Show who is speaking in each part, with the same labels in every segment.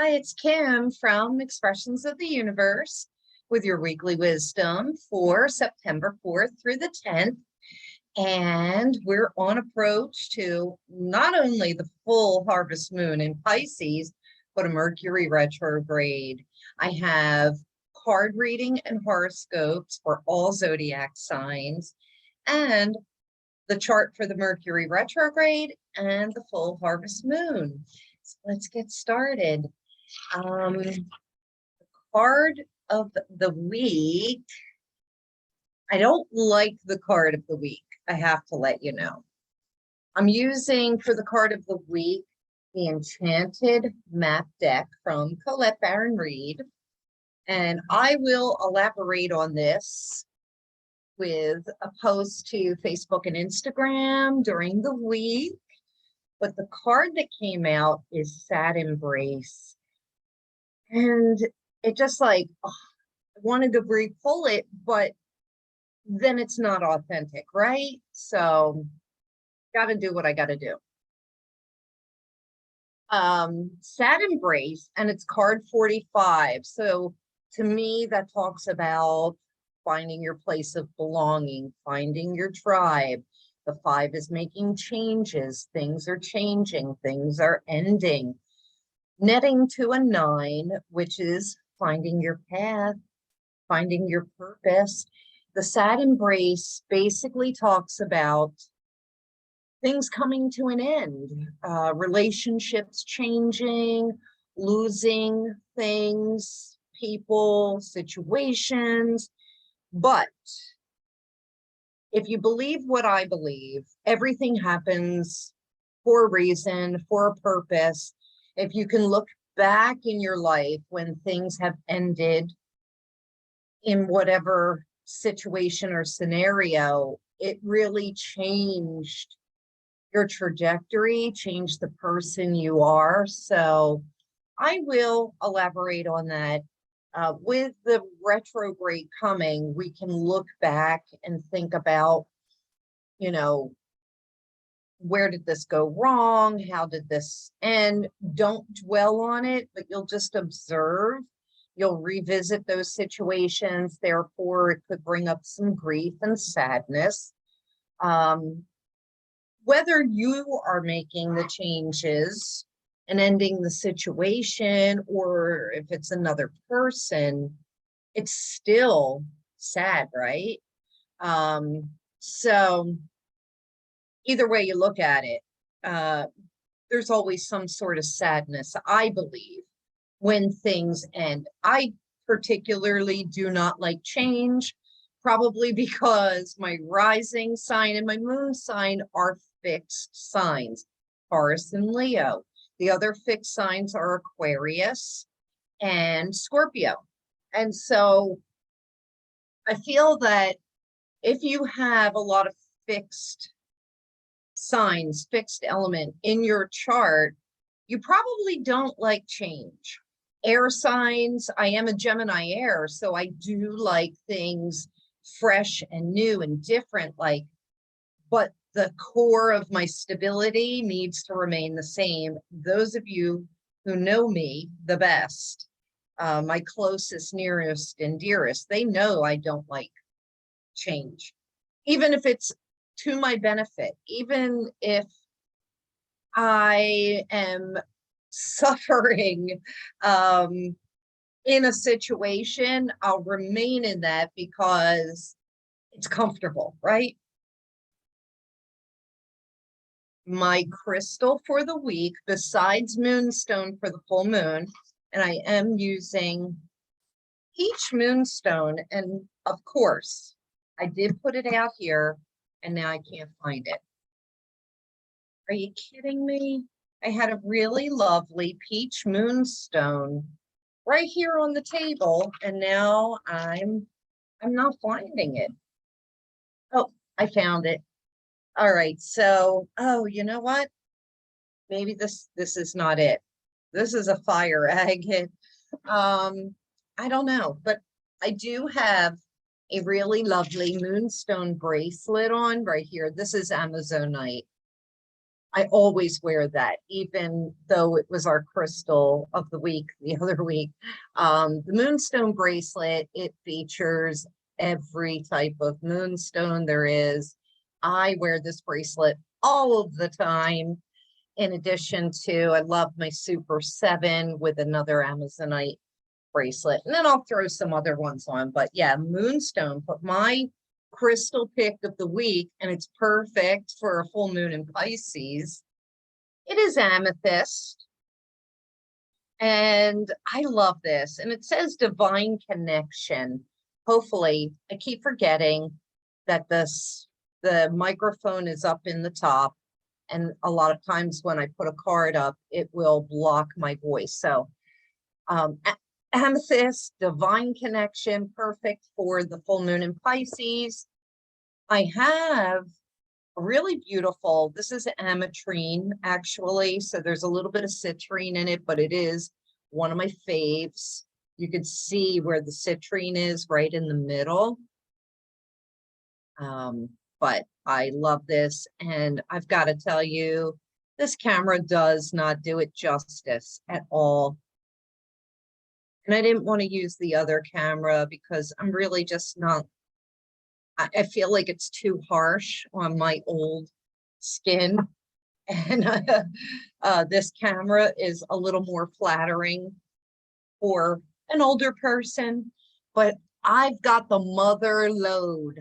Speaker 1: Hi, it's Kim from Expressions of the Universe with your weekly wisdom for September 4th through the 10th. And we're on approach to not only the full harvest moon in Pisces, but a Mercury retrograde. I have card reading and horoscopes for all zodiac signs and the chart for the Mercury retrograde and the full harvest moon. So let's get started. Card of the week. I don't like the card of the week. I have to let you know. I'm using for the card of the week the Enchanted Map deck from Colette Baron Reed, and I will elaborate on this with a post to Facebook and Instagram during the week. But the card that came out is Sad Embrace. And it just like, I wanted to re-pull it, but then it's not authentic, right? So got to do what I got to do. Sad Embrace, and it's card 45. So to me, that talks about finding your place of belonging, finding your tribe. The 5 is making changes. Things are changing. Things are ending. Netting to a 9, which is finding your path, finding your purpose. The Sad Embrace basically talks about things coming to an end, relationships changing, losing things, people, situations. But if you believe what I believe, everything happens for a reason, for a purpose. If you can look back in your life when things have ended in whatever situation or scenario, it really changed your trajectory, changed the person you are. So I will elaborate on that. With the retrograde coming, we can look back and think about, where did this go wrong? How did this end? Don't dwell on it, but you'll just observe. You'll revisit those situations. Therefore, it could bring up some grief and sadness. Whether you are making the changes and ending the situation, or if it's another person, it's still sad, right? So either way you look at it, there's always some sort of sadness, I believe, when things end. I particularly do not like change, probably because my rising sign and my moon sign are fixed signs, Taurus and Leo. The other fixed signs are Aquarius and Scorpio. And so I feel that if you have a lot of fixed signs, fixed element in your chart, you probably don't like change. Air signs, I am a Gemini air, so I do like things fresh and new and different, but the core of my stability needs to remain the same. Those of you who know me the best, my closest, nearest, and dearest, they know I don't like change, even if it's to my benefit, even if I am suffering in a situation, I'll remain in that because it's comfortable, right? My crystal for the week, besides moonstone for the full moon, and I am using peach moonstone, and of course I did put it out here and now I can't find it. Are you kidding me? I had a really lovely peach moonstone right here on the table, and now I'm not finding it. Oh, I found it. All right, so, oh, you know what? Maybe this is not it. This is a fire agate. I don't know, but I do have a really lovely moonstone bracelet on right here. This is Amazonite. I always wear that, even though it was our crystal of the week the other week. The moonstone bracelet, it features every type of moonstone there is. I wear this bracelet all of the time. In addition to, I love my Super 7 with another Amazonite bracelet. And then I'll throw some other ones on. But yeah, moonstone. But my crystal pick of the week, and it's perfect for a full moon in Pisces, it is amethyst. And I love this. And it says divine connection. Hopefully, I keep forgetting that the microphone is up in the top. And a lot of times when I put a card up, it will block my voice. So amethyst, divine connection, perfect for the full moon in Pisces. I have a really beautiful, this is ametrine actually. So there's a little bit of citrine in it, but it is one of my faves. You can see where the citrine is right in the middle. But I love this, and I've got to tell you, this camera does not do it justice at all. And I didn't want to use the other camera because I'm really just not, I feel like it's too harsh on my old skin. And this camera is a little more flattering for an older person, but I've got the mother load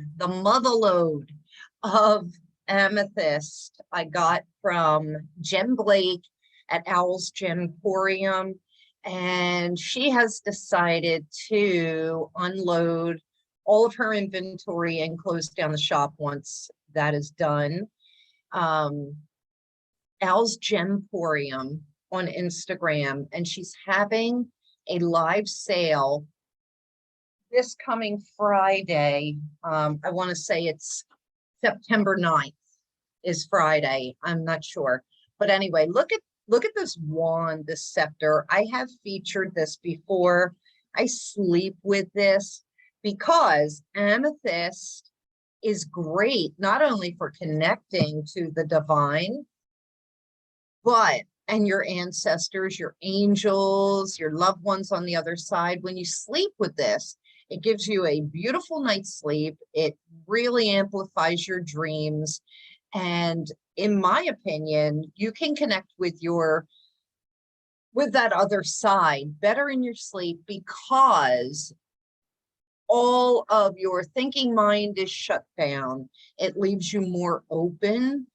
Speaker 1: of amethyst I got from Jen Blake at Owl's Gemporium, and she has decided to unload all of her inventory and close down the shop once that is done. Owl's Gemporium on Instagram, and she's having a live sale this coming Friday. I want to say it's September 9th is Friday. I'm not sure. But anyway, look at this wand, this scepter. I have featured this before. I sleep with this because amethyst is great, not only for connecting to the divine, but and your ancestors, your angels, your loved ones on the other side. When you sleep with this, it gives you a beautiful night's sleep. It really amplifies your dreams. And in my opinion, you can connect with that other side better in your sleep because all of your thinking mind is shut down. It leaves you more open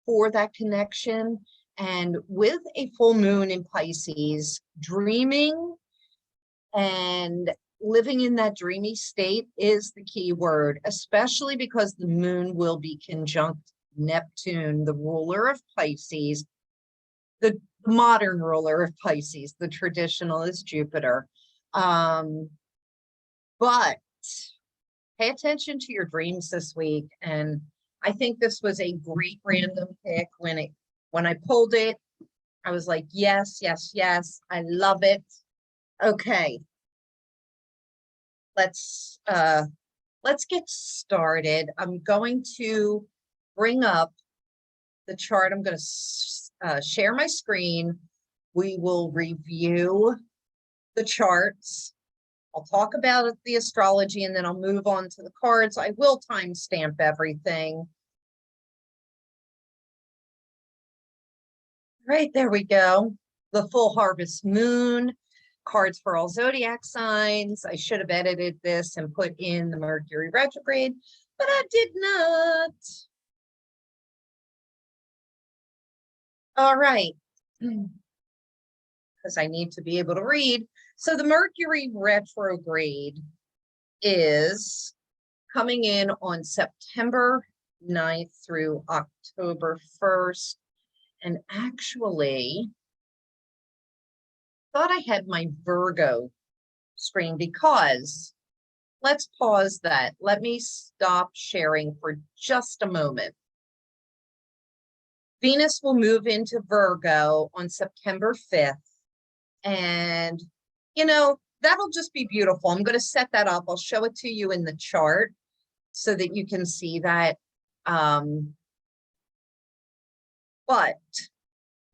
Speaker 1: for that connection. And with a full moon in Pisces, dreaming and living in that dreamy state is the key word, especially because the moon will be conjunct Neptune, the ruler of Pisces, the modern ruler of Pisces. The traditional is Jupiter. But pay attention to your dreams this week. And I think this was a great random pick. When I pulled it, I was like, yes, yes, yes, I love it. Okay. Let's get started. I'm going to bring up the chart. I'm going to share my screen. We will review the charts. I'll talk about the astrology and then I'll move on to the cards. I will timestamp everything. Right, there we go. The full harvest moon, cards for all zodiac signs. I should have edited this and put in the Mercury retrograde, but I did not. All right, because I need to be able to read. So the Mercury retrograde is coming in on September 9th through October 1st. And actually, thought I had my Virgo screen because let's pause that. Let me stop sharing for just a moment. Venus will move into Virgo on September 5th. And, you know, that'll just be beautiful. I'm going to set that up. I'll show it to you in the chart so that you can see that. But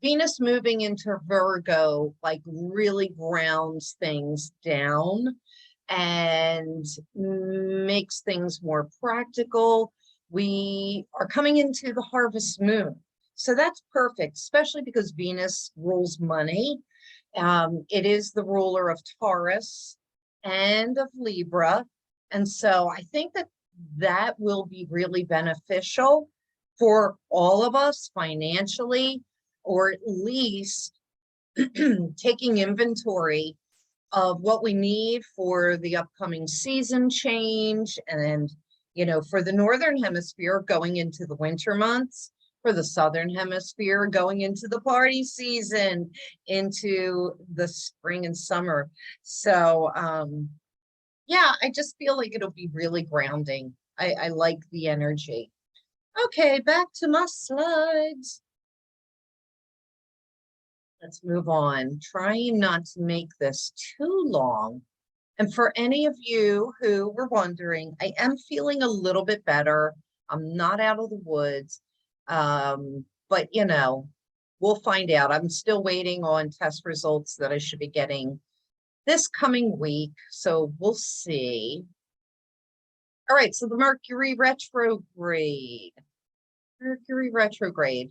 Speaker 1: Venus moving into Virgo like really grounds things down and makes things more practical. We are coming into the harvest moon. So that's perfect, especially because Venus rules money. It is the ruler of Taurus and of Libra. And so I think that that will be really beneficial for all of us financially, or at least taking inventory of what we need for the upcoming season change. And, you know, for the Northern Hemisphere going into the winter months, for the Southern Hemisphere going into the party season, into the spring and summer. So, yeah, I just feel like it'll be really grounding. I like the energy. Okay, back to my slides. Let's move on, trying not to make this too long. And for any of you who were wondering, I am feeling a little bit better. I'm not out of the woods, but you know, we'll find out. I'm still waiting on test results that I should be getting this coming week, so we'll see. All right, so the Mercury retrograde. Mercury retrograde.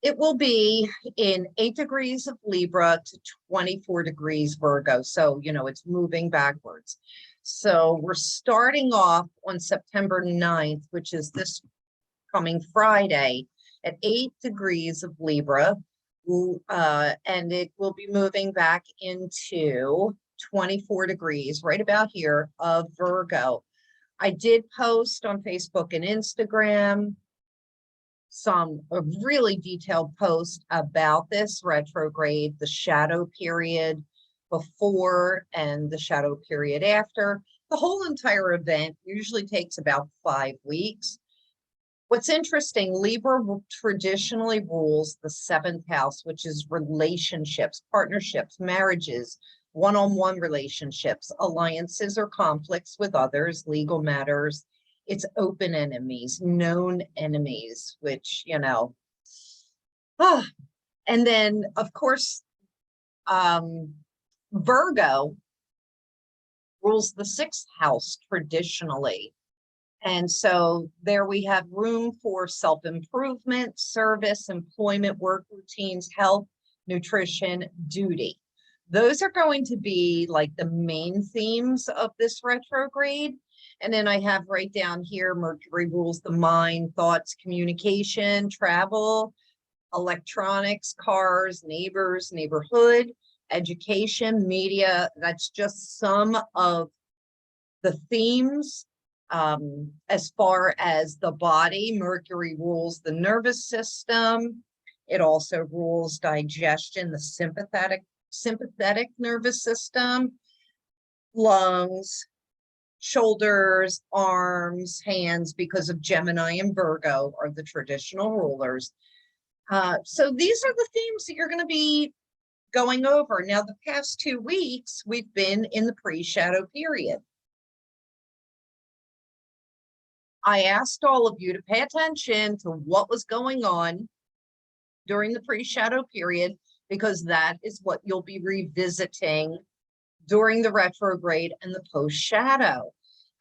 Speaker 1: It will be in 8 degrees of Libra to 24 degrees Virgo. So, you know, it's moving backwards. So we're starting off on September 9th, which is this coming Friday, at 8 degrees of Libra. And it will be moving back into 24 degrees, right about here, of Virgo. I did post on Facebook and Instagram a really detailed post about this retrograde, the shadow period before and the shadow period after. The whole entire event usually takes about 5 weeks. What's interesting, Libra traditionally rules the 7th house, which is relationships, partnerships, marriages, one-on-one relationships, alliances or conflicts with others, legal matters. It's open enemies, known enemies, which, you know, and then of course, Virgo rules the 6th house traditionally. And so there we have room for self-improvement, service, employment, work routines, health, nutrition, duty. Those are going to be like the main themes of this retrograde. And then I have right down here, Mercury rules the mind, thoughts, communication, travel, electronics, cars, neighbors, neighborhood, education, media. That's just some of the themes. As far as the body, Mercury rules the nervous system. It also rules digestion, the sympathetic nervous system, lungs, shoulders, arms, hands, because of Gemini and Virgo are the traditional rulers. So these are the themes that you're going to be going over. Now, the past 2 weeks, we've been in the pre-shadow period. I asked all of you to pay attention to what was going on during the pre-shadow period, because that is what you'll be revisiting during the retrograde and the post-shadow.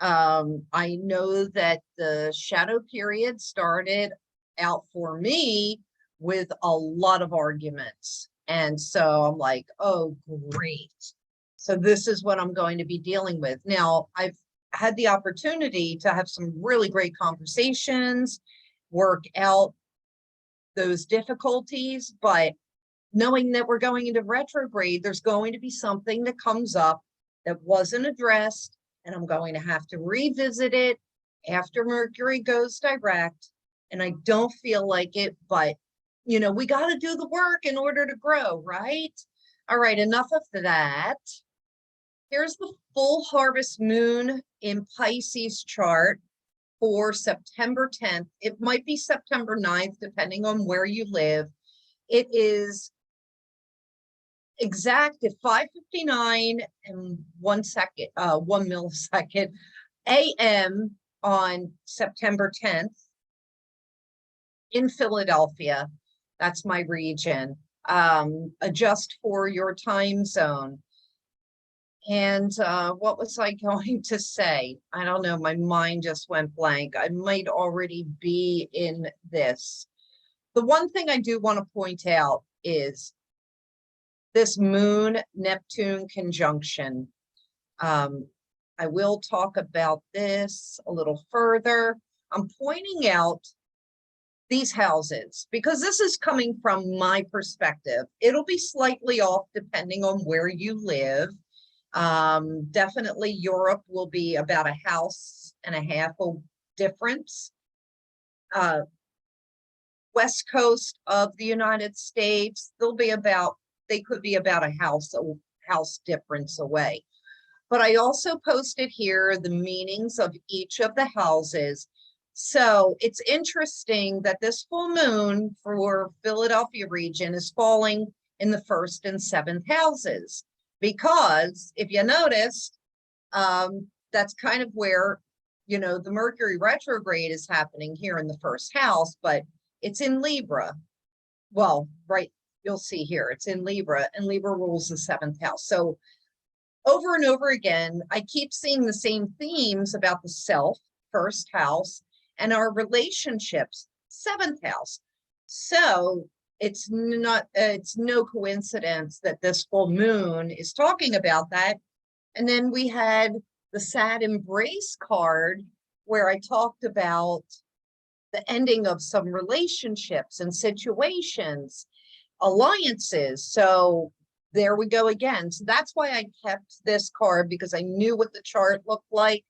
Speaker 1: I know that the shadow period started out for me with a lot of arguments. And so I'm like, oh, great. So this is what I'm going to be dealing with. Now, I've had the opportunity to have some really great conversations, work out those difficulties, but knowing that we're going into retrograde, there's going to be something that comes up that wasn't addressed, and I'm going to have to revisit it after Mercury goes direct. And I don't feel like it, but you know, we got to do the work in order to grow, right? All right, enough of that. Here's the full harvest moon in Pisces chart for September 10th. It might be September 9th, depending on where you live. It is exact at 5:59 and 1 millisecond a.m. on September 10th in Philadelphia. That's my region. Adjust for your time zone. And what was I going to say? I don't know. My mind just went blank. I might already be in this. The one thing I do want to point out is this Moon Neptune conjunction. I will talk about this a little further. I'm pointing out these houses because this is coming from my perspective. It'll be slightly off depending on where you live. Definitely Europe will be about a house and a half of difference. West coast of the United States, they could be about a house difference away. But I also posted here the meanings of each of the houses. So it's interesting that this full moon for Philadelphia region is falling in the 1st and 7th houses, because if you noticed, that's kind of where, you know, the Mercury retrograde is happening here in the 1st house, but it's in Libra. Well, right, you'll see here, it's in Libra, and Libra rules the 7th house. So over and over again, I keep seeing the same themes about the self, 1st house, and our relationships, 7th house. So it's no coincidence that this full moon is talking about that. And then we had the sad embrace card where I talked about the ending of some relationships and situations, alliances. So there we go again. So that's why I kept this card, because I knew what the chart looked like.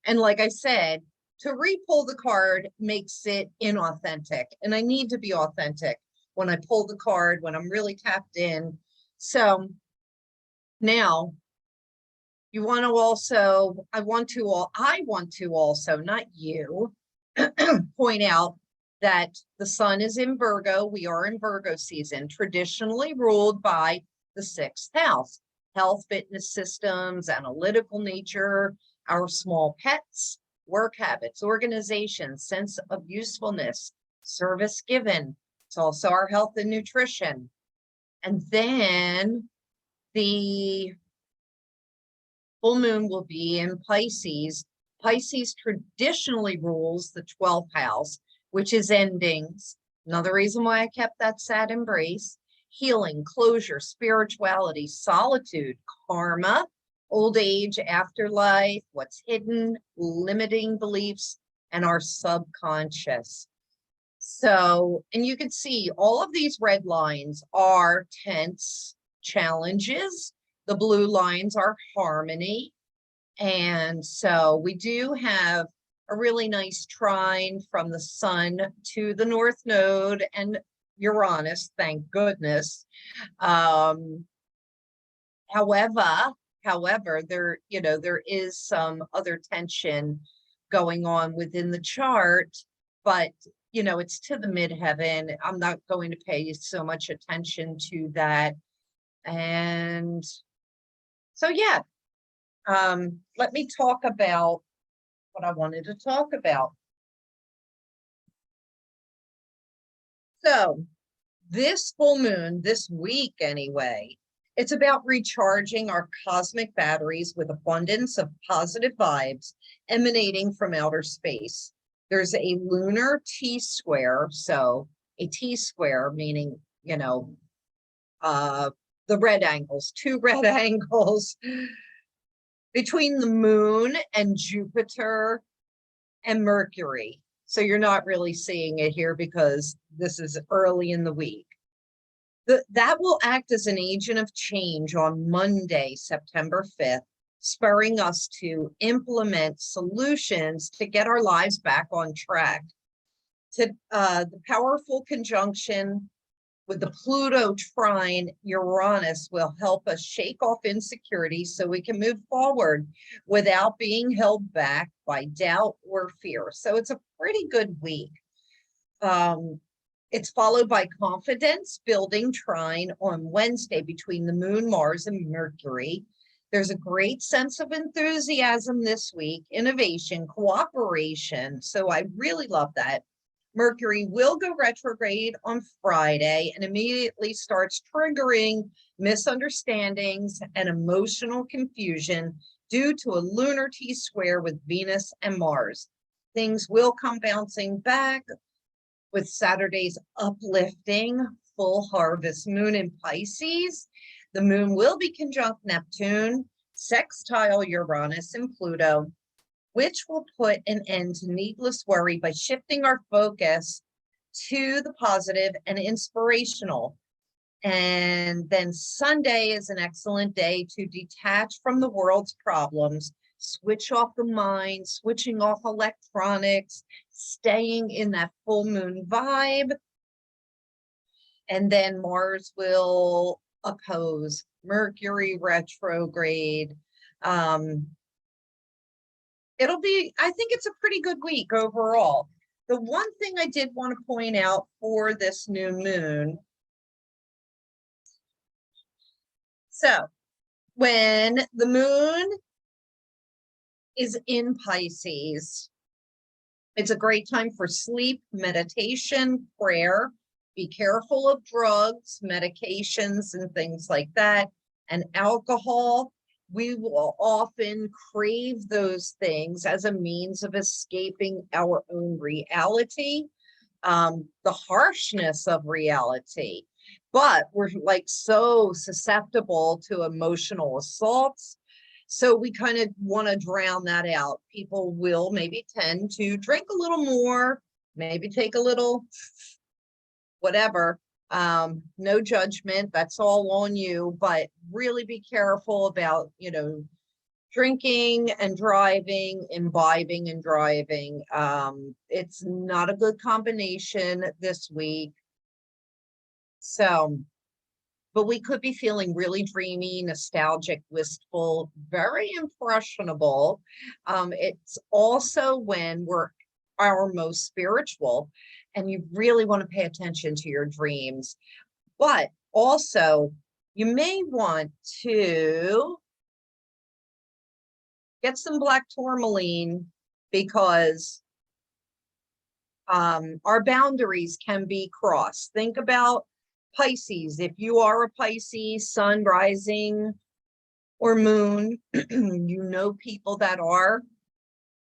Speaker 1: And like I said, to re-pull the card makes it inauthentic. And I need to be authentic when I pull the card, when I'm really tapped in. So now you want to also, I want to also, not you, point out that the sun is in Virgo. We are in Virgo season, traditionally ruled by the 6th house, health, fitness, systems, analytical nature, our small pets, work habits, organization, sense of usefulness, service given. It's also our health and nutrition. And then the full moon will be in Pisces. Pisces traditionally rules the 12th house, which is endings. Another reason why I kept that sad embrace. Healing, closure, spirituality, solitude, karma, old age, afterlife, what's hidden, limiting beliefs, and our subconscious. So, and you can see all of these red lines are tense challenges. The blue lines are harmony. And so we do have a really nice trine from the sun to the North Node and Uranus, thank goodness. However, there is some other tension going on within the chart, but it's to the midheaven. I'm not going to pay so much attention to that. And so, yeah, let me talk about what I wanted to talk about. So this full moon, this week anyway, it's about recharging our cosmic batteries with abundance of positive vibes emanating from outer space. There's a lunar T-square. So a T-square meaning, the red angles, 2 red angles between the moon and Jupiter and Mercury. So you're not really seeing it here because this is early in the week. That will act as an agent of change on Monday, September 5th, spurring us to implement solutions to get our lives back on track. The powerful conjunction with the Pluto trine Uranus will help us shake off insecurity so we can move forward without being held back by doubt or fear. So it's a pretty good week. It's followed by confidence building trine on Wednesday between the moon, Mars, and Mercury. There's a great sense of enthusiasm this week, innovation, cooperation. So I really love that. Mercury will go retrograde on Friday and immediately starts triggering misunderstandings and emotional confusion due to a lunar T-square with Venus and Mars. Things will come bouncing back with Saturday's uplifting full harvest moon in Pisces. The moon will be conjunct Neptune, sextile Uranus and Pluto, which will put an end to needless worry by shifting our focus to the positive and inspirational. And then Sunday is an excellent day to detach from the world's problems, switch off the mind, switching off electronics, staying in that full moon vibe. And then Mars will oppose Mercury retrograde. It'll be, I think it's a pretty good week overall. The one thing I did want to point out for this new moon. So when the moon is in Pisces, it's a great time for sleep, meditation, prayer. Be careful of drugs, medications, and things like that, and alcohol. We will often crave those things as a means of escaping our own reality, the harshness of reality. But we're like so susceptible to emotional assaults. So we kind of want to drown that out. People will maybe tend to drink a little more, maybe take a little whatever. No judgment, that's all on you, but really be careful about, drinking and driving, imbibing and driving. It's not a good combination this week. So, but we could be feeling really dreamy, nostalgic, wistful, very impressionable. It's also when we're our most spiritual, and you really want to pay attention to your dreams. But also, you may want to get some black tourmaline, because our boundaries can be crossed. Think about Pisces. If you are a Pisces, sun, rising, or moon, you know people that are.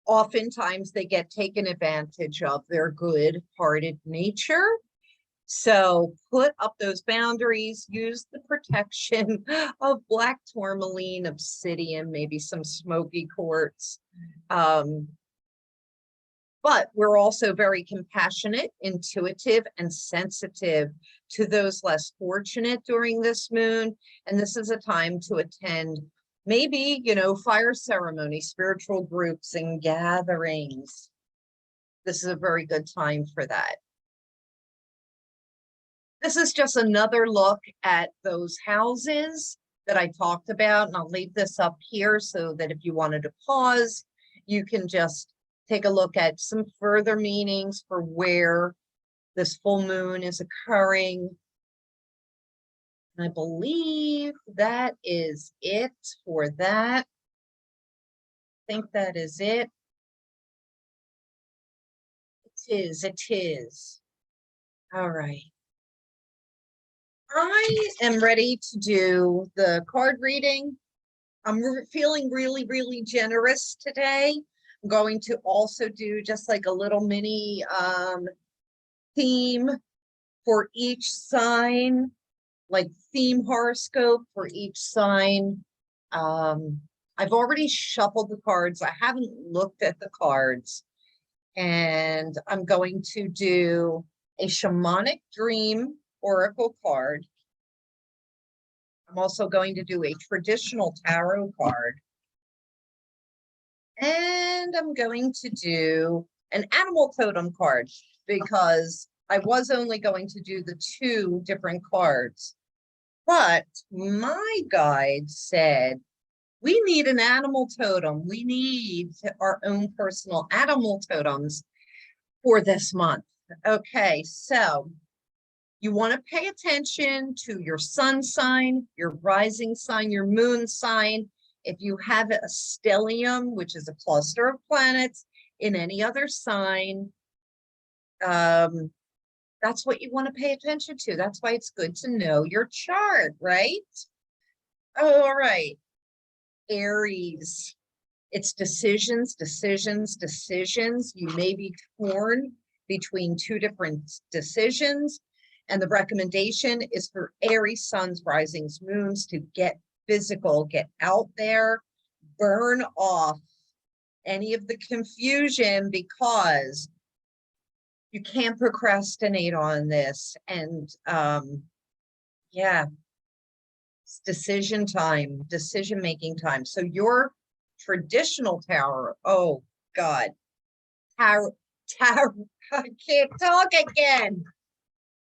Speaker 1: Oftentimes they get taken advantage of their good-hearted nature. So put up those boundaries, use the protection of black tourmaline, obsidian, maybe some smoky quartz. But we're also very compassionate, intuitive, and sensitive to those less fortunate during this moon. And this is a time to attend maybe, fire ceremony, spiritual groups and gatherings. This is a very good time for that. This is just another look at those houses that I talked about. And I'll leave this up here so that if you wanted to pause, you can just take a look at some further meanings for where this full moon is occurring. I believe that is it for that. I think that is it. It is. All right. I am ready to do the card reading. I'm feeling really, really generous today. I'm going to also do just like a little mini theme for each sign, like theme horoscope for each sign. I've already shuffled the cards. I haven't looked at the cards. And I'm going to do a shamanic dream oracle card. I'm also going to do a traditional tarot card. And I'm going to do an animal totem card, because I was only going to do the 2 different cards. But my guide said, we need an animal totem. We need our own personal animal totems for this month. Okay, so you want to pay attention to your sun sign, your rising sign, your moon sign. If you have a stellium, which is a cluster of planets, in any other sign, That's what you want to pay attention to. That's why it's good to know your chart, right? Oh, all right. Aries. It's decisions, decisions, decisions. You may be torn between two different decisions. And the recommendation is for Aries suns, risings, moons to get physical, get out there, burn off any of the confusion, because you can't procrastinate on this. And yeah, it's decision time, decision-making time. So your traditional tower, oh God, tower, I can't talk again.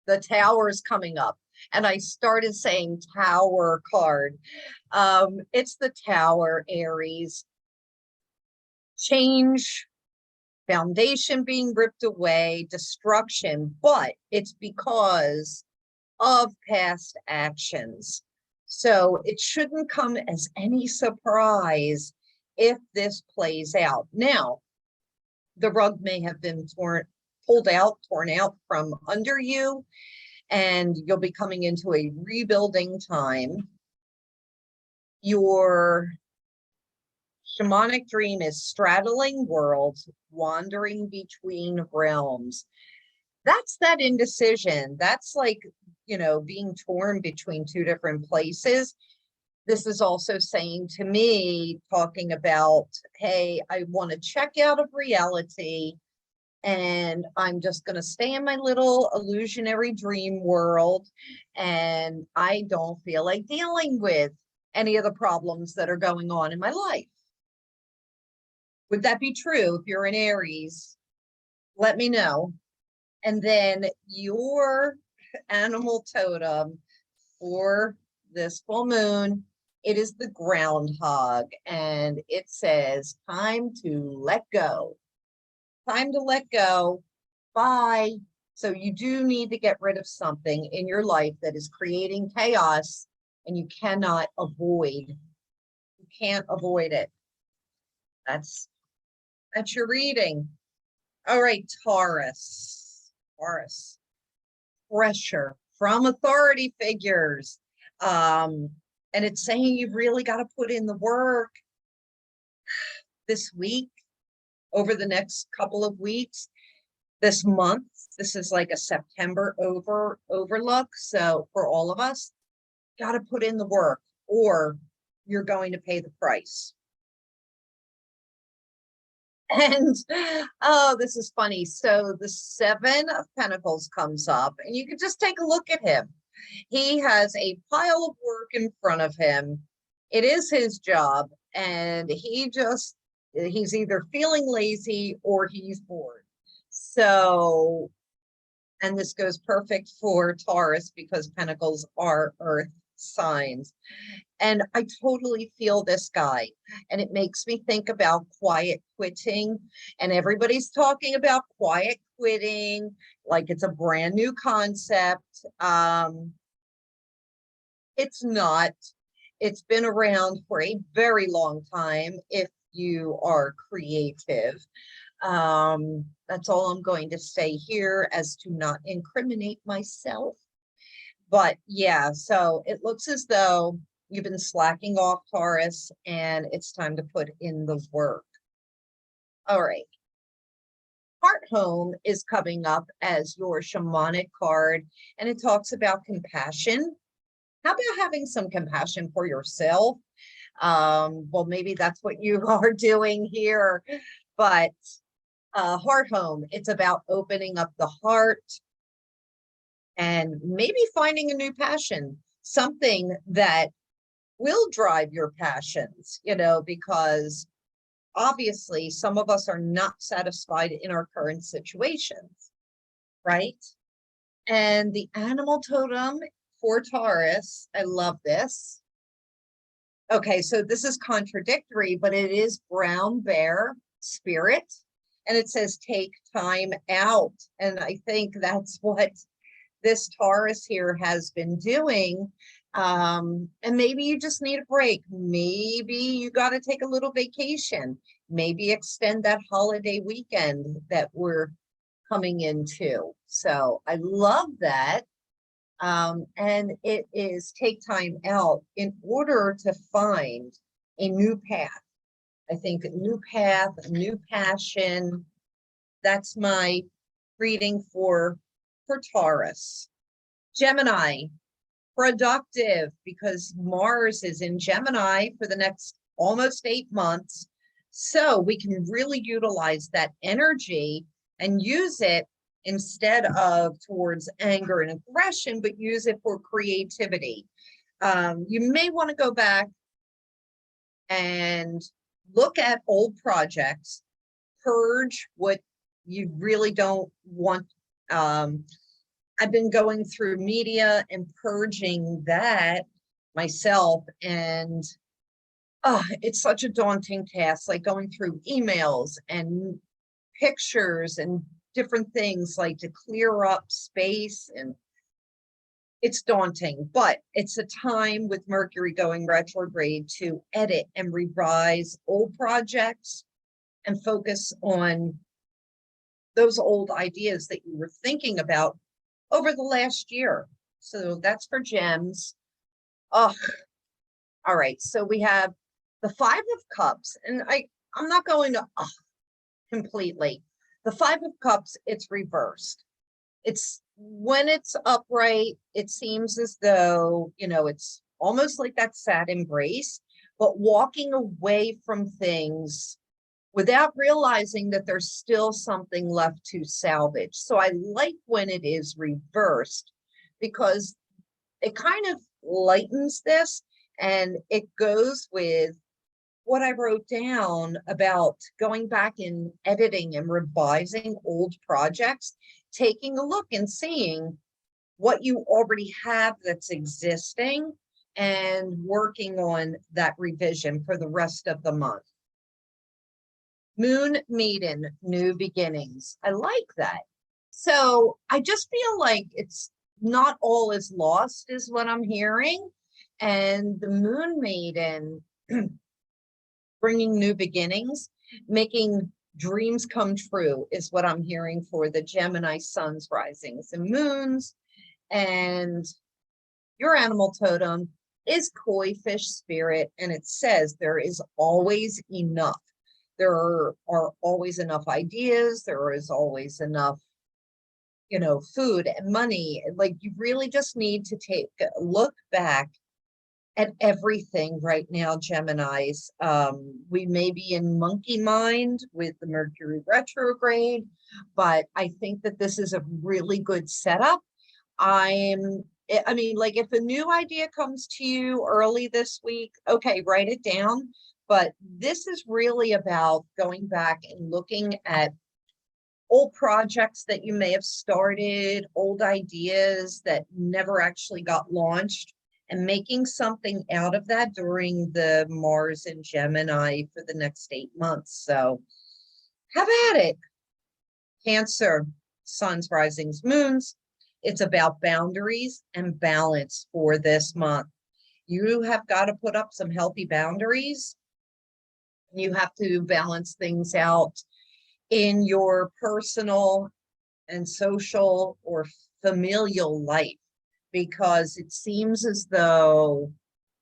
Speaker 1: The tower is coming up. And I started saying tower card. It's the tower, Aries. Change, foundation being ripped away, destruction, but it's because of past actions. So it shouldn't come as any surprise if this plays out. Now, the rug may have been pulled out, torn out from under you, and you'll be coming into a rebuilding time. Your shamanic dream is straddling worlds, wandering between realms. That's that indecision. That's like, being torn between two different places. This is also saying to me, talking about, hey, I want to check out of reality, and I'm just going to stay in my little illusionary dream world, and I don't feel like dealing with any of the problems that are going on in my life. Would that be true if you're an Aries? Let me know. And then your animal totem for this full moon, it is the groundhog, and it says time to let go. Time to let go. Bye. So you do need to get rid of something in your life that is creating chaos, and you cannot avoid. You can't avoid it. That's your reading. All right, Taurus. Taurus. Pressure from authority figures. And it's saying you've really got to put in the work this week, over the next couple of weeks, this month. This is like a September overlook. So for all of us, got to put in the work, or you're going to pay the price. And oh, this is funny. So the Seven of Pentacles comes up, and you can just take a look at him. He has a pile of work in front of him. It is his job, and he's either feeling lazy or he's bored. So, and this goes perfect for Taurus because Pentacles are earth signs. And I totally feel this guy, and it makes me think about quiet quitting, and everybody's talking about quiet quitting like it's a brand new concept. It's not. It's been around for a very long time if you are creative. That's all I'm going to say here, as to not incriminate myself. But yeah, so it looks as though you've been slacking off, Taurus, and it's time to put in the work. All right. Heart Home is coming up as your shamanic card, and it talks about compassion. How about having some compassion for yourself? Well, maybe that's what you are doing here, but Heart Home, it's about opening up the heart and maybe finding a new passion, something that will drive your passions, because obviously some of us are not satisfied in our current situations, right? And the animal totem for Taurus, I love this. Okay, so this is contradictory, but it is brown bear spirit, and it says take time out. And I think that's what this Taurus here has been doing. And maybe you just need a break. Maybe you got to take a little vacation. Maybe extend that holiday weekend that we're coming in too. So I love that. And it is take time out in order to find a new path. I think a new path, a new passion. That's my reading for Taurus. Gemini, productive, because Mars is in Gemini for the next almost 8 months. So we can really utilize that energy and use it instead of towards anger and aggression, but use it for creativity. You may want to go back and look at old projects, purge what you really don't want. I've been going through media and purging that myself, and it's such a daunting task, like going through emails and pictures and different things, like to clear up space, and it's daunting, but it's a time with Mercury going retrograde to edit and revise old projects and focus on those old ideas that you were thinking about over the last year. So that's for gems. Oh, all right. So we have the Five of Cups, and I'm not going to completely. The Five of Cups, it's reversed. It's when it's upright, it seems as though, it's almost like that sad embrace, but walking away from things without realizing that there's still something left to salvage. So I like when it is reversed, because it kind of lightens this, and it goes with what I wrote down about going back and editing and revising old projects, taking a look and seeing what you already have that's existing and working on that revision for the rest of the month. Moon Maiden, new beginnings. I like that. So I just feel like it's not all is lost is what I'm hearing. And the Moon Maiden bringing new beginnings, making dreams come true is what I'm hearing for the Gemini suns, risings, and moons. And your animal totem is koi fish spirit, and it says there is always enough. There are always enough ideas. There is always enough, food and money. Like, you really just need to take a look back at everything right now, Geminis. We may be in monkey mind with the Mercury retrograde, but I think that this is a really good setup. I mean, like, if a new idea comes to you early this week, okay, write it down. But this is really about going back and looking at old projects that you may have started, old ideas that never actually got launched, and making something out of that during the Mars and Gemini for the next 8 months. So have at it. Cancer, suns, risings, moons. It's about boundaries and balance for this month. You have got to put up some healthy boundaries. You have to balance things out in your personal and social or familial life, because it seems as though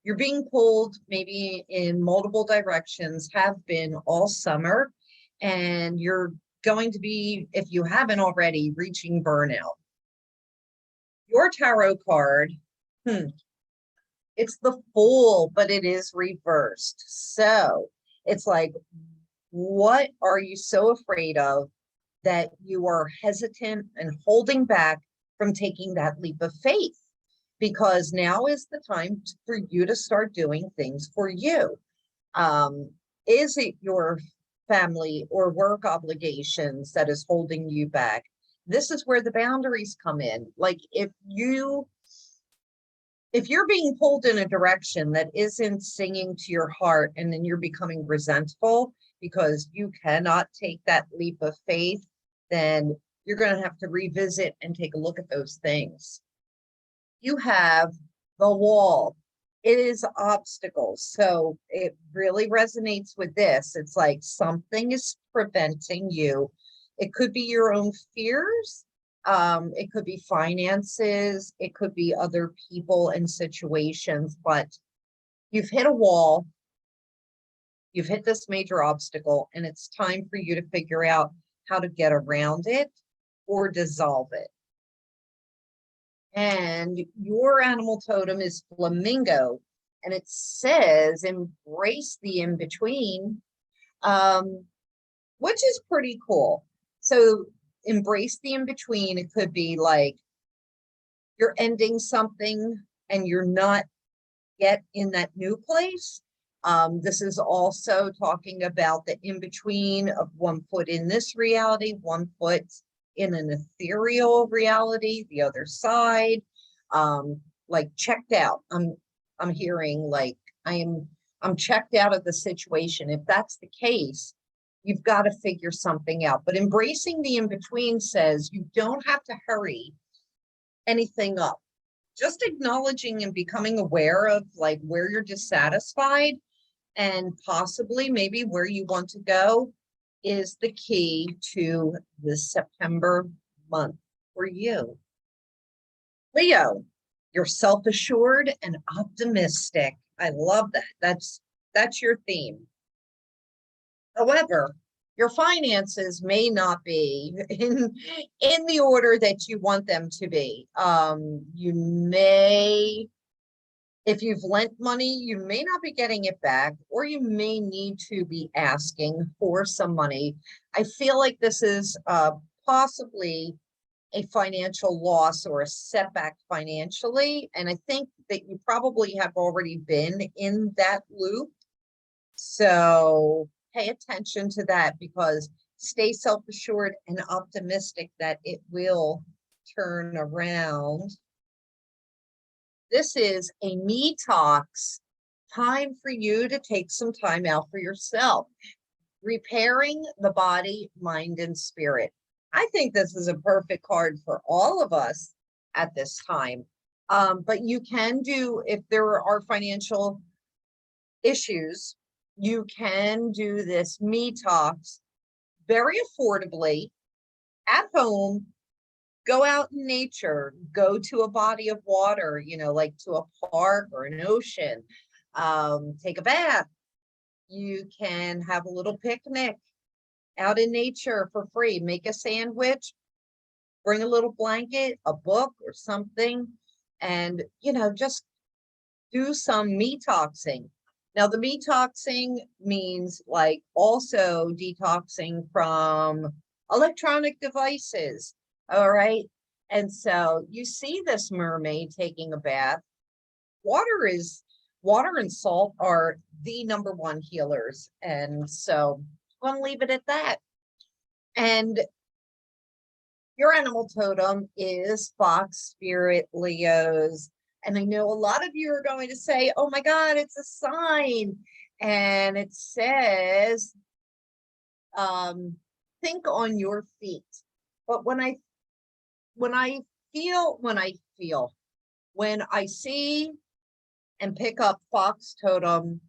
Speaker 1: you're being pulled maybe in multiple directions, have been all summer, and you're going to be, if you haven't already, reaching burnout. Your tarot card, it's the Fool, but it is reversed. So it's like, what are you so afraid of that you are hesitant and holding back from taking that leap of faith? Because now is the time for you to start doing things for you. Is it your family or work obligations that is holding you back? This is where the boundaries come in. Like, if you're being pulled in a direction that isn't singing to your heart, and then you're becoming resentful because you cannot take that leap of faith, then you're going to have to revisit and take a look at those things. You have the Wall. It is obstacles. So it really resonates with this. It's like something is preventing you It could be your own fears. It could be finances. It could be other people and situations, but you've hit a wall. You've hit this major obstacle, and it's time for you to figure out how to get around it or dissolve it. And your animal totem is flamingo, and it says embrace the in-between, which is pretty cool. So embrace the in-between. It could be like you're ending something and you're not yet in that new place. This is also talking about the in-between of 1 foot in this reality, 1 foot in an ethereal reality, the other side. Like checked out. I'm hearing like I'm checked out of the situation. If that's the case, you've got to figure something out. But embracing the in-between says you don't have to hurry anything up. Just acknowledging and becoming aware of like where you're dissatisfied and possibly maybe where you want to go is the key to this September month for you. Leo, you're self-assured and optimistic. I love that. That's your theme. However, your finances may not be in the order that you want them to be. You may, if you've lent money, you may not be getting it back, or you may need to be asking for some money. I feel like this is possibly a financial loss or a setback financially. And I think that you probably have already been in that loop. So pay attention to that, because stay self-assured and optimistic that it will turn around. This is a me talks, time for you to take some time out for yourself. Repairing the body, mind, and spirit. I think this is a perfect card for all of us at this time. But you can do, if there are financial issues, you can do this me talks very affordably at home. Go out in nature, go to a body of water, you know, like to a park or an ocean, take a bath. You can have a little picnic out in nature for free, make a sandwich, bring a little blanket, a book or something, and, you know, just do some detoxing. Now, the detoxing means like also detoxing from electronic devices. All right. And so you see this mermaid taking a bath. Water and salt are the #1 healers. And so I'm going to leave it at that. And your animal totem is Fox Spirit, Leos. And I know a lot of you are going to say, oh my God, it's a sign. And it says, think on your feet. But when I see and pick up Fox totem,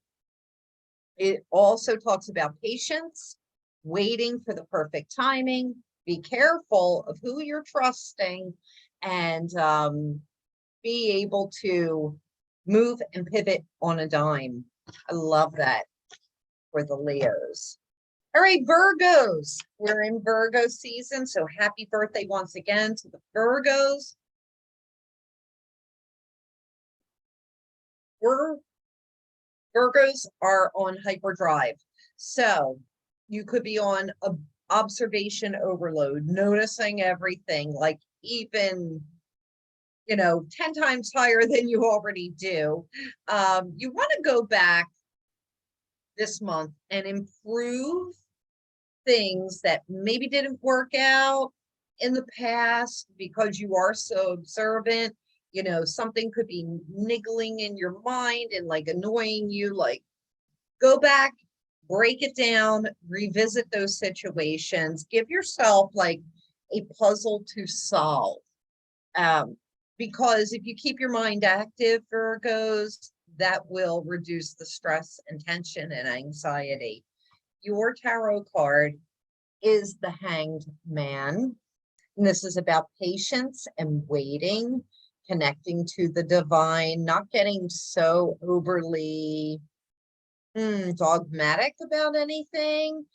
Speaker 1: it also talks about patience, waiting for the perfect timing, be careful of who you're trusting, and be able to move and pivot on a dime. I love that for the Leos. All right, Virgos. We're in Virgo season, so happy birthday once again to the Virgos. Virgos are on hyperdrive. So you could be on a observation overload, noticing everything, like even, you know, 10 times higher than you already do. You want to go back this month and improve things that maybe didn't work out in the past because you are so observant. You know, something could be niggling in your mind and like annoying you. Like, go back, break it down, revisit those situations, give yourself like a puzzle to solve. Because if you keep your mind active, Virgos, that will reduce the stress and tension and anxiety. Your tarot card is the Hanged Man. And this is about patience and waiting, connecting to the divine, not getting so overly dogmatic about anything.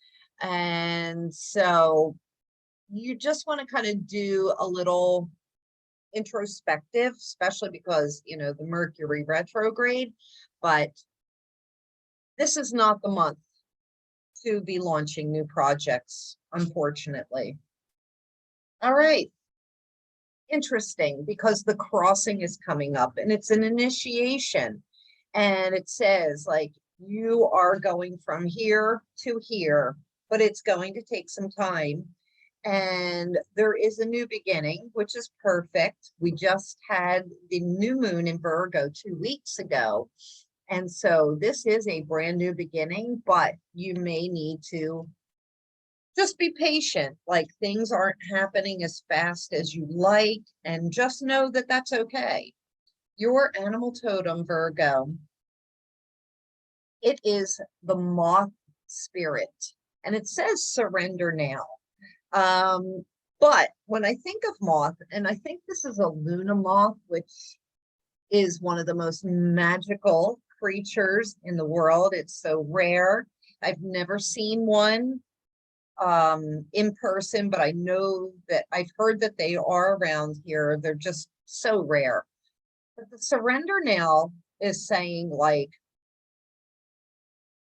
Speaker 1: And so you just want to kind of do a little introspective, especially because, you know, the Mercury retrograde, but this is not the month to be launching new projects, unfortunately. All right. Interesting, because the crossing is coming up and it's an initiation. And it says, like, you are going from here to here, but it's going to take some time. And there is a new beginning, which is perfect. We just had the new moon in Virgo 2 weeks ago. And so this is a brand new beginning, but you may need to just be patient. Like, things aren't happening as fast as you like, and just know that that's okay. Your animal totem, Virgo, it is the moth spirit, and it says surrender now. But when I think of moth, and I think this is a Luna moth, which is one of the most magical creatures in the world. It's so rare. I've never seen one in person, but I know that I've heard that they are around here. They're just so rare. But the surrender now is saying, like,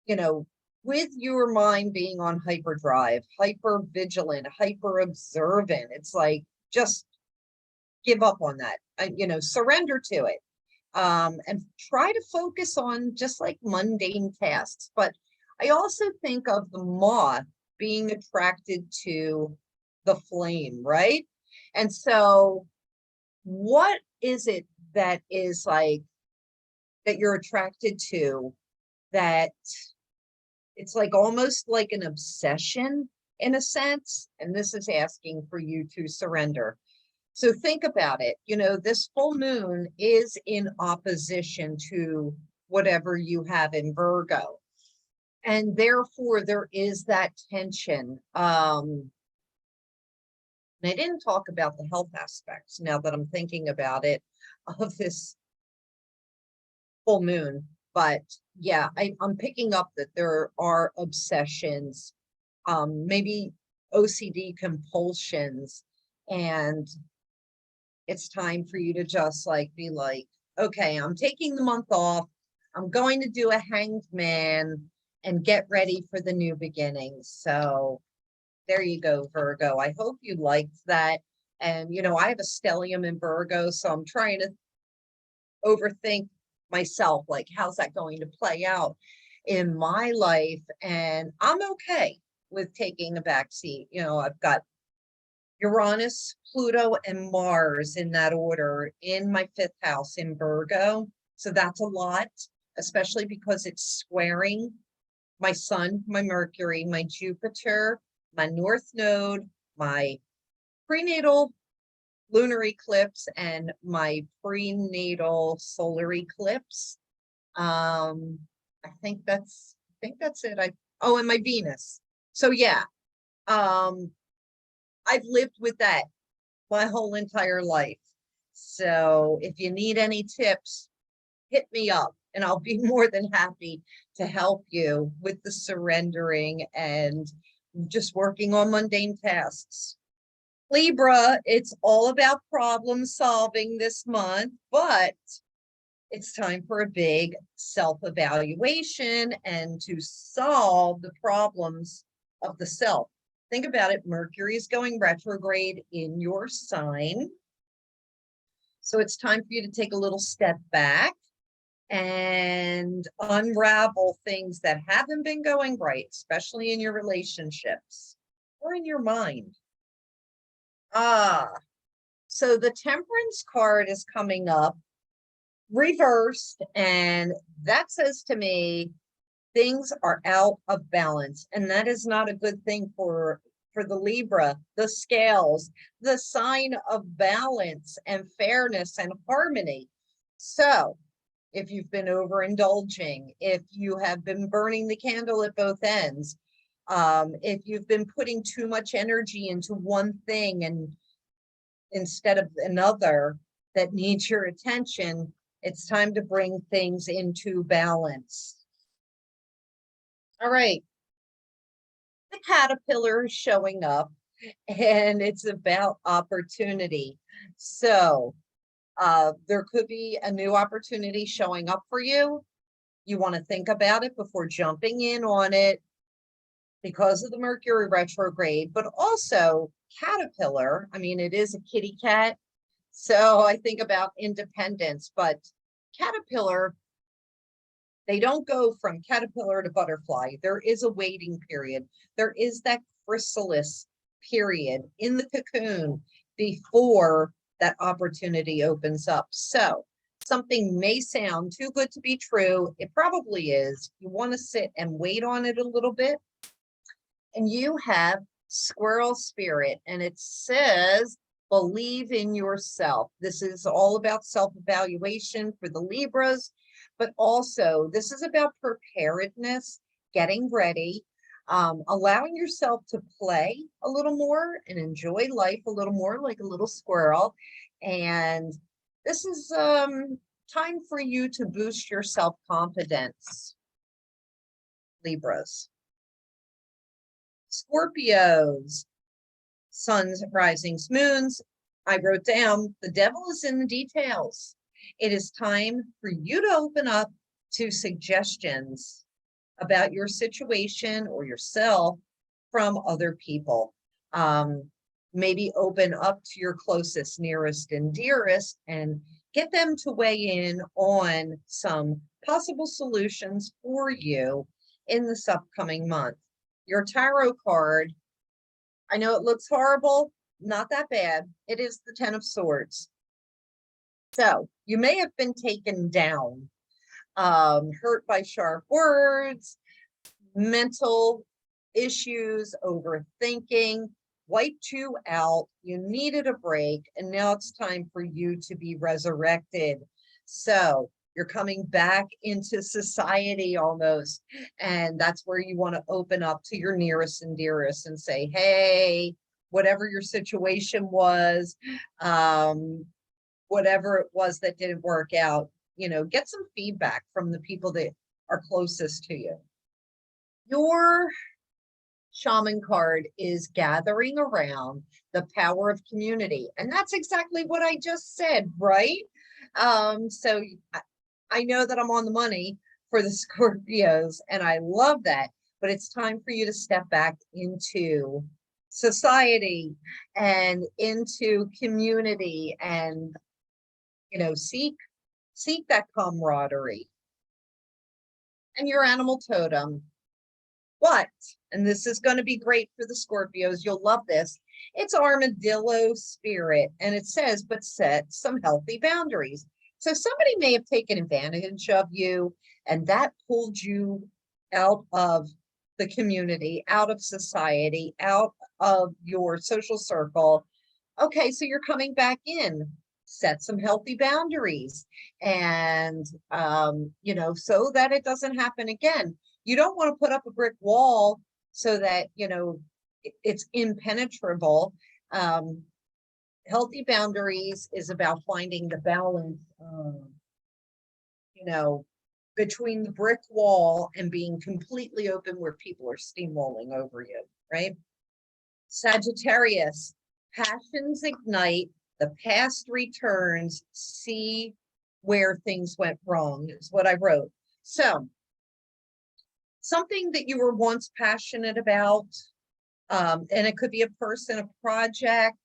Speaker 1: you know, with your mind being on hyperdrive, hyper vigilant, hyper observant, it's like, just give up on that. You know, surrender to it. And try to focus on just like mundane tasks. But I also think of the moth being attracted to the flame, right? And so what is it that is like, that you're attracted to, that it's like almost like an obsession in a sense? And this is asking for you to surrender. So think about it. You know, this full moon is in opposition to whatever you have in Virgo. And therefore, there is that tension. And I didn't talk about the health aspects now that I'm thinking about it, of this full moon. But yeah, I'm picking up that there are obsessions, maybe OCD compulsions, and it's time for you to just like be like, okay, I'm taking the month off. I'm going to do a hanged man and get ready for the new beginning. So there you go, Virgo. I hope you liked that. And, you know, I have a stellium in Virgo, so I'm trying to overthink myself, like, how's that going to play out in my life? And I'm okay with taking a back seat. You know, I've got Uranus, Pluto, and Mars in that order in my 5th house in Virgo. So that's a lot, especially because it's squaring my Sun, my Mercury, my Jupiter, my North Node, my prenatal lunar eclipse, and my prenatal solar eclipse. I think that's it. Oh, and my Venus. So yeah. I've lived with that my whole entire life. So if you need any tips, hit me up and I'll be more than happy to help you with the surrendering and just working on mundane tasks. Libra, it's all about problem solving this month, but it's time for a big self-evaluation and to solve the problems of the self. Think about it. Mercury is going retrograde in your sign. So it's time for you to take a little step back and unravel things that haven't been going right, especially in your relationships or in your mind. So the Temperance card is coming up reversed, and that says to me, things are out of balance, and that is not a good thing for the Libra, the scales, the sign of balance and fairness and harmony. So if you've been overindulging, if you have been burning the candle at both ends, If you've been putting too much energy into one thing and instead of another that needs your attention, it's time to bring things into balance. All right. The caterpillar is showing up, and it's about opportunity. So there could be a new opportunity showing up for you. You want to think about it before jumping in on it because of the Mercury retrograde, but also caterpillar. I mean, it is a kitty cat. So I think about independence, but caterpillar, they don't go from caterpillar to butterfly. There is a waiting period. There is that chrysalis period in the cocoon before that opportunity opens up. So something may sound too good to be true. It probably is. You want to sit and wait on it a little bit. And you have squirrel spirit, and it says, believe in yourself. This is all about self-evaluation for the Libras, but also this is about preparedness, getting ready, allowing yourself to play a little more and enjoy life a little more like a little squirrel. And this is time for you to boost your self-confidence, Libras. Scorpios, suns, risings, moons. I wrote down, the devil is in the details. It is time for you to open up to suggestions about your situation or yourself from other people. Maybe open up to your closest, nearest, and dearest and get them to weigh in on some possible solutions for you in this upcoming month. Your tarot card, I know it looks horrible, not that bad. It is the 10 of Swords. So you may have been taken down, hurt by sharp words, mental issues, overthinking, wiped you out. You needed a break, and now it's time for you to be resurrected. So you're coming back into society almost. And that's where you want to open up to your nearest and dearest and say, hey, whatever your situation was, whatever it was that didn't work out, you know, get some feedback from the people that are closest to you. Your shaman card is gathering around the power of community. And that's exactly what I just said, right? So I know that I'm on the money for the Scorpios, and I love that, but it's time for you to step back into society and into community and, you know, seek that camaraderie. And your animal totem, what? And this is going to be great for the Scorpios. You'll love this. It's armadillo spirit, and it says, but set some healthy boundaries. So somebody may have taken advantage of you, and that pulled you out of the community, out of society, out of your social circle. Okay, so you're coming back in. Set some healthy boundaries, and you know, so that it doesn't happen again. You don't want to put up a brick wall so that, you know, it's impenetrable. Healthy boundaries is about finding the balance, you know, between the brick wall and being completely open where people are steamrolling over you, right? Sagittarius, passions ignite, the past returns, see where things went wrong is what I wrote. So something that you were once passionate about, and it could be a person, a project,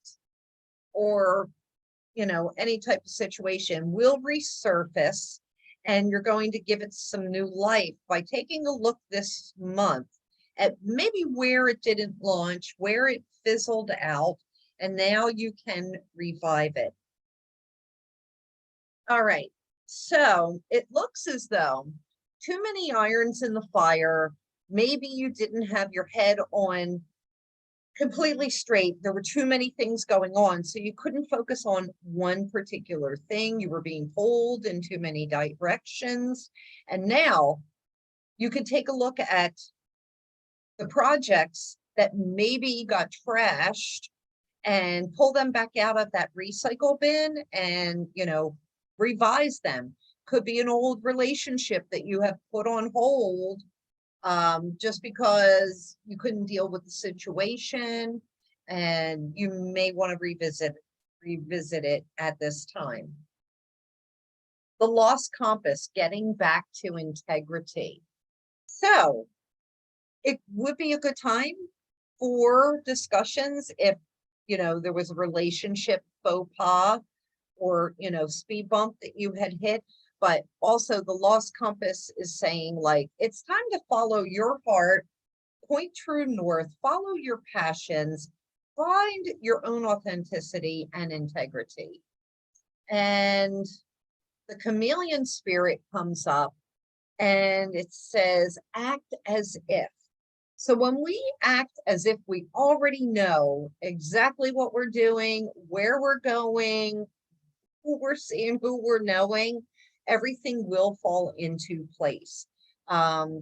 Speaker 1: or, you know, any type of situation will resurface, and you're going to give it some new life by taking a look this month at maybe where it didn't launch, where it fizzled out, and now you can revive it. All right, so it looks as though too many irons in the fire. Maybe you didn't have your head on completely straight. There were too many things going on, so you couldn't focus on one particular thing. You were being pulled in too many directions. And now you can take a look at the projects that maybe got trashed and pull them back out of that recycle bin and, revise them. Could be an old relationship that you have put on hold just because you couldn't deal with the situation, and you may want to revisit it at this time. The lost compass, getting back to integrity. So it would be a good time for discussions if, there was a relationship faux pas or, speed bump that you had hit. But also the lost compass is saying, like, it's time to follow your heart, point true north, follow your passions, find your own authenticity and integrity. And the chameleon spirit comes up and it says, act as if. So when we act as if we already know exactly what we're doing, where we're going, who we're seeing, who we're knowing, everything will fall into place.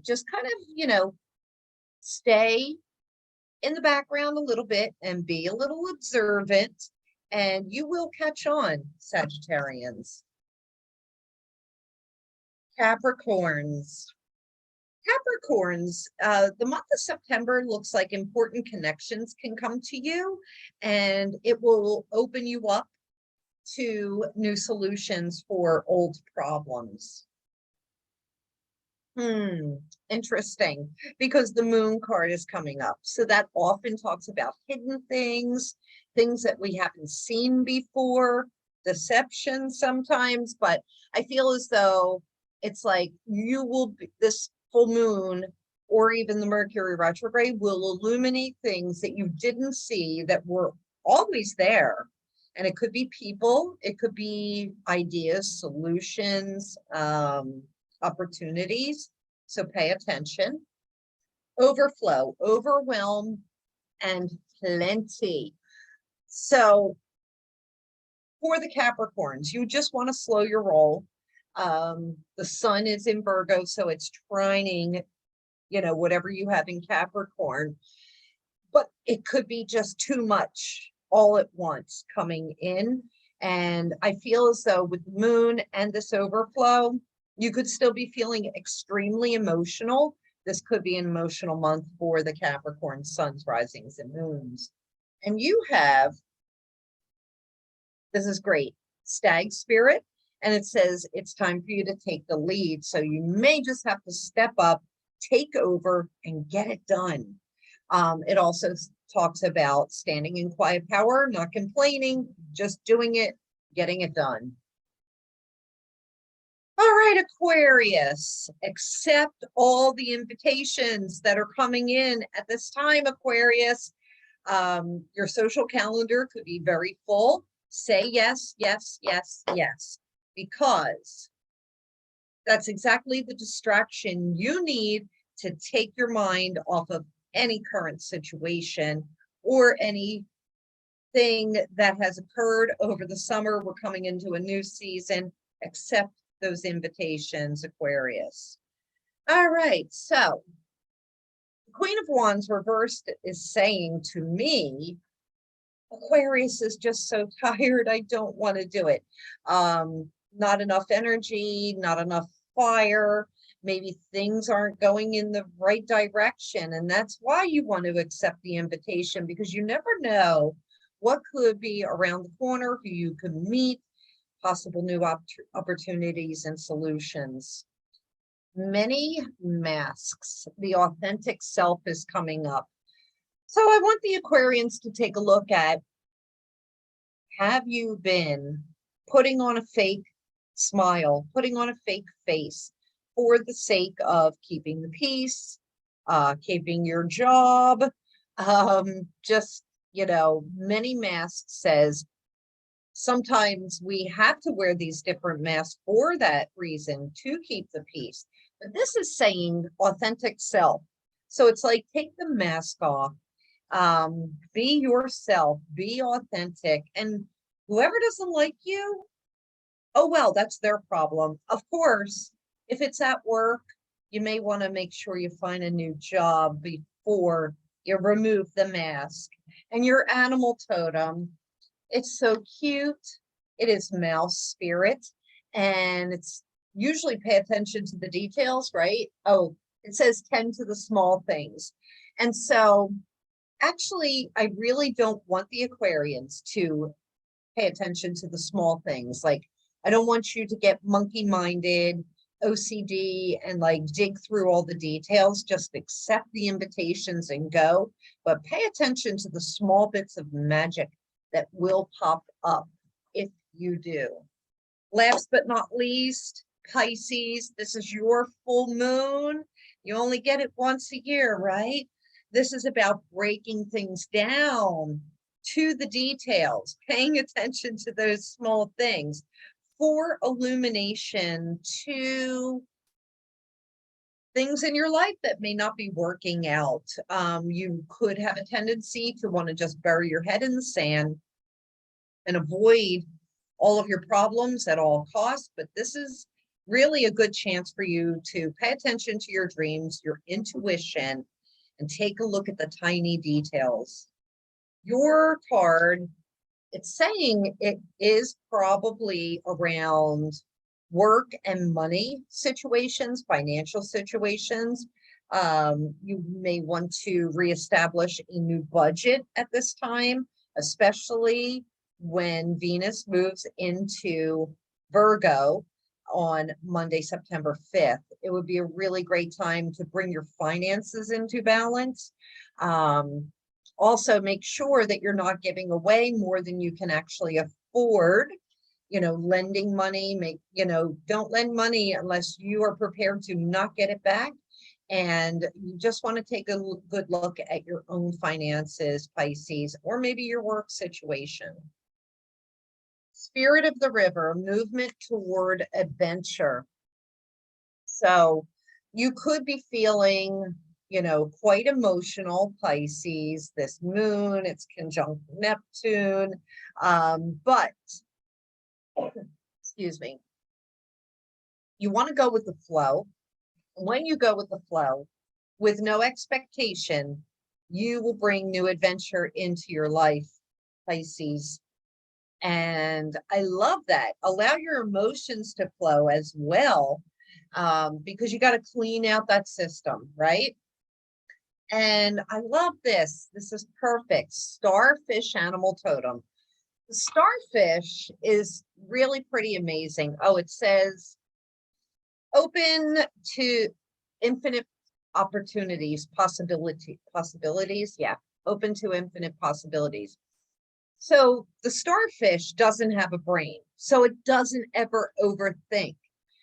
Speaker 1: Just kind of, stay in the background a little bit and be a little observant, and you will catch on, Sagittarians. Capricorns. The month of September looks like important connections can come to you, and it will open you up to new solutions for old problems. Interesting, because the moon card is coming up. So that often talks about hidden things that we haven't seen before, deception sometimes, but I feel as though it's like you will be, this full moon or even the Mercury retrograde will illuminate things that you didn't see that were always there. And it could be people, it could be ideas, solutions, opportunities. So pay attention. Overflow, overwhelm, and plenty. So for the Capricorns, you just want to slow your roll. The sun is in Virgo, so it's trining, whatever you have in Capricorn. But it could be just too much all at once coming in. And I feel as though with the moon and this overflow, you could still be feeling extremely emotional. This could be an emotional month for the Capricorn suns, risings, and moons. And you have, this is great, stag spirit. And it says it's time for you to take the lead. So you may just have to step up, take over, and get it done. It also talks about standing in quiet power, not complaining, just doing it, getting it done. All right, Aquarius, accept all the invitations that are coming in at this time, Aquarius. Your social calendar could be very full. Say yes, yes, yes, yes, because that's exactly the distraction you need to take your mind off of any current situation or anything that has occurred over the summer. We're coming into a new season. Accept those invitations, Aquarius. All right, so the Queen of Wands reversed is saying to me, Aquarius is just so tired, I don't want to do it. Not enough energy, not enough fire. Maybe things aren't going in the right direction. And that's why you want to accept the invitation, because you never know what could be around the corner, who you could meet, possible new opportunities and solutions. Many masks. The authentic self is coming up. So I want the Aquarians to take a look at, have you been putting on a fake smile, putting on a fake face for the sake of keeping the peace, keeping your job? Just, many masks says sometimes we have to wear these different masks for that reason, to keep the peace. But this is saying authentic self. So it's like, take the mask off, be yourself, be authentic, and whoever doesn't like you, oh well, that's their problem. Of course, if it's at work, you may want to make sure you find a new job 4, you remove the mask. And your animal totem, it's so cute. It is mouse spirit, and it's usually pay attention to the details, right? Oh, it says tend to the small things. And so actually, I really don't want the Aquarians to pay attention to the small things. Like, I don't want you to get monkey-minded, OCD, and like dig through all the details. Just accept the invitations and go, but pay attention to the small bits of magic that will pop up if you do. Last but not least, Pisces, this is your full moon. You only get it once a year, right? This is about breaking things down to the details, paying attention to those small things for illumination to things in your life that may not be working out. You could have a tendency to want to just bury your head in the sand and avoid all of your problems at all costs, but this is really a good chance for you to pay attention to your dreams, your intuition, and take a look at the tiny details. Your card, it's saying it is probably around work and money situations, financial situations. You may want to reestablish a new budget at this time, especially when Venus moves into Virgo on Monday, September 5th. It would be a really great time to bring your finances into balance. Also, make sure that you're not giving away more than you can actually afford. You know, lending money, don't lend money unless you are prepared to not get it back. And you just want to take a good look at your own finances, Pisces, or maybe your work situation. Spirit of the river, movement toward adventure. So you could be feeling, quite emotional, Pisces, this moon, it's conjunct Neptune, but, excuse me, you want to go with the flow. When you go with the flow, with no expectation, you will bring new adventure into your life, Pisces. And I love that. Allow your emotions to flow as well, because you got to clean out that system, right? And I love this. This is perfect. Starfish animal totem. The starfish is really pretty amazing. Oh, it says open to infinite opportunities, possibilities. Yeah, open to infinite possibilities. So the starfish doesn't have a brain, so it doesn't ever overthink.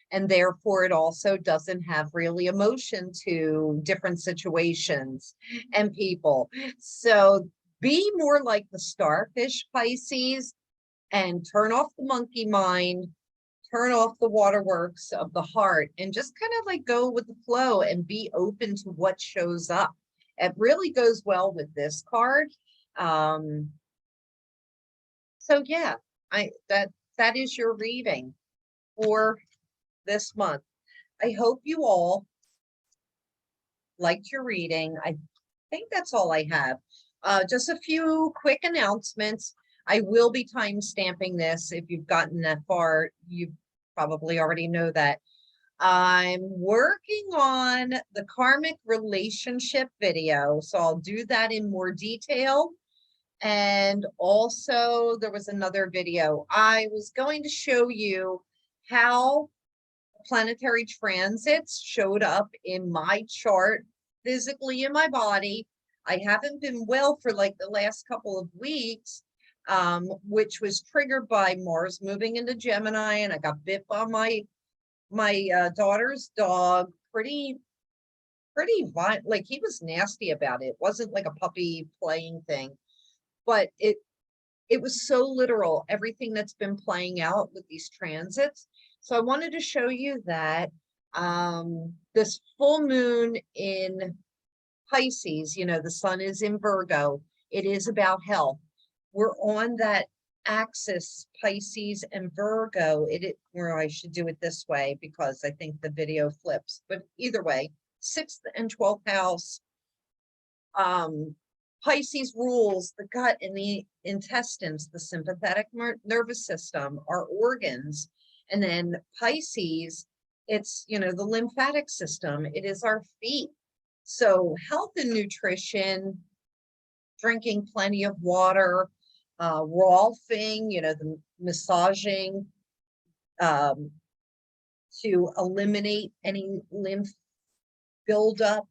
Speaker 1: And therefore, it also doesn't have really emotion to different situations and people. So be more like the starfish, Pisces, and turn off the monkey mind, turn off the waterworks of the heart, and just kind of like go with the flow and be open to what shows up. It really goes well with this card. So yeah, that is your reading for this month. I hope you all liked your reading. I think that's all I have. Just a few quick announcements. I will be time stamping this. If you've gotten that far, you probably already know that. I'm working on the karmic relationship video, so I'll do that in more detail. And also there was another video. I was going to show you how planetary transits showed up in my chart, physically in my body. I haven't been well for like the last couple of weeks, which was triggered by Mars moving into Gemini, and I got bit by my daughter's dog. Pretty violent. Like, he was nasty about it. It wasn't like a puppy playing thing, but it was so literal, everything that's been playing out with these transits. So I wanted to show you that this full moon in Pisces, the sun is in Virgo. It is about health. We're on that axis, Pisces and Virgo. Or I should do it this way because I think the video flips. But either way, 6th and 12th house Pisces rules the gut and the intestines, the sympathetic nervous system, our organs. And then Pisces, it's, you know, the lymphatic system. It is our feet. So health and nutrition, drinking plenty of water, rolfing, you know, the massaging, to eliminate any lymph buildup,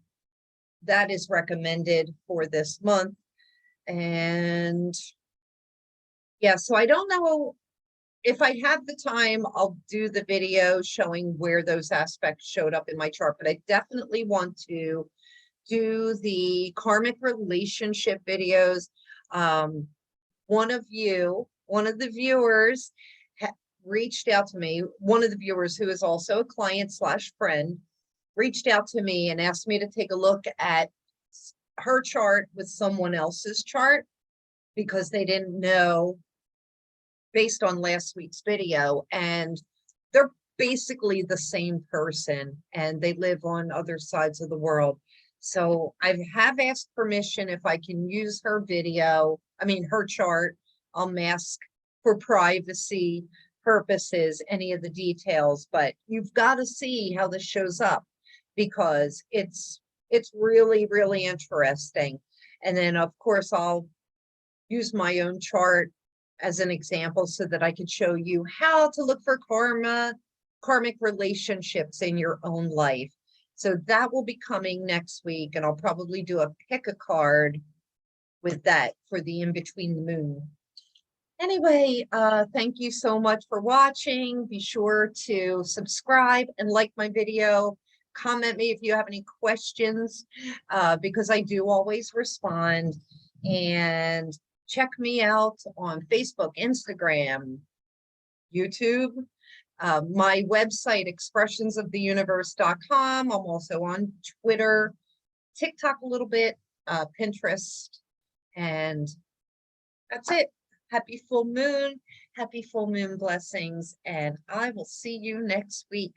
Speaker 1: that is recommended for this month. And yeah, so I don't know if I have the time, I'll do the video showing where those aspects showed up in my chart, but I definitely want to do the karmic relationship videos. One of the viewers reached out to me, one of the viewers who is also a client / friend, reached out to me and asked me to take a look at her chart with someone else's chart because they didn't know based on last week's video, and they're basically the same person and they live on other sides of the world. So I have asked permission if I can use her video, her chart. I'll mask for privacy purposes any of the details, but you've got to see how this shows up because it's really, really interesting. And then of course I'll use my own chart as an example so that I could show you how to look for karmic relationships in your own life. So that will be coming next week, and I'll probably do a pick a card with that for the in between the moon. Anyway, thank you so much for watching. Be sure to subscribe and like my video. Comment me if you have any questions, because I do always respond. And check me out on Facebook, Instagram, YouTube, my website, expressionsoftheuniverse.com. I'm also on Twitter, TikTok a little bit, Pinterest, and that's it. Happy full moon blessings, and I will see you next week.